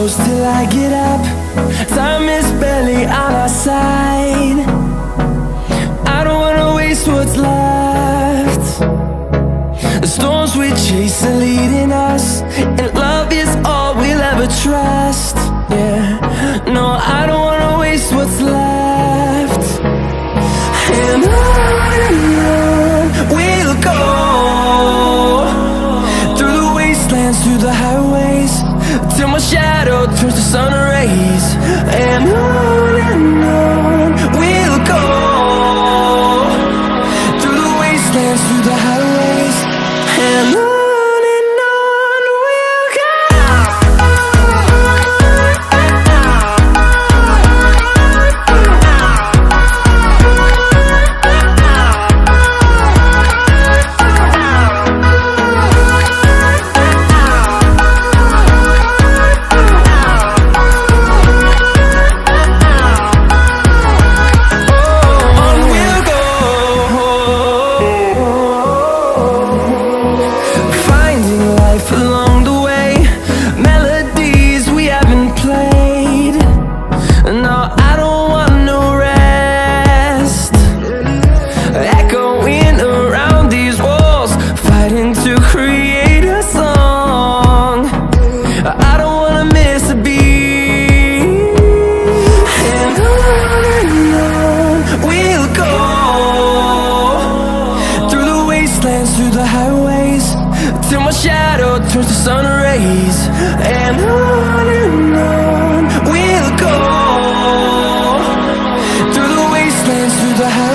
close till I get up. Time is barely on our side. I don't wanna waste what's left. The storms we chase are leading us, and love is all we'll ever trust. Yeah, no, I don't wanna waste what's left. And on we'll go, through the wastelands, through the highways, till my shadow turns to sun rays. And on we'll go, through the wastelands, through the highways, and on we'll go. Along the way, melodies we haven't played. No, I don't want no rest. Echoing around these walls, fighting to create a song. I don't wanna miss a beat. And on we'll go, through the wastelands, through the highways, till my shadow turns to sun rays. And on we'll go, through the wastelands, through the highways.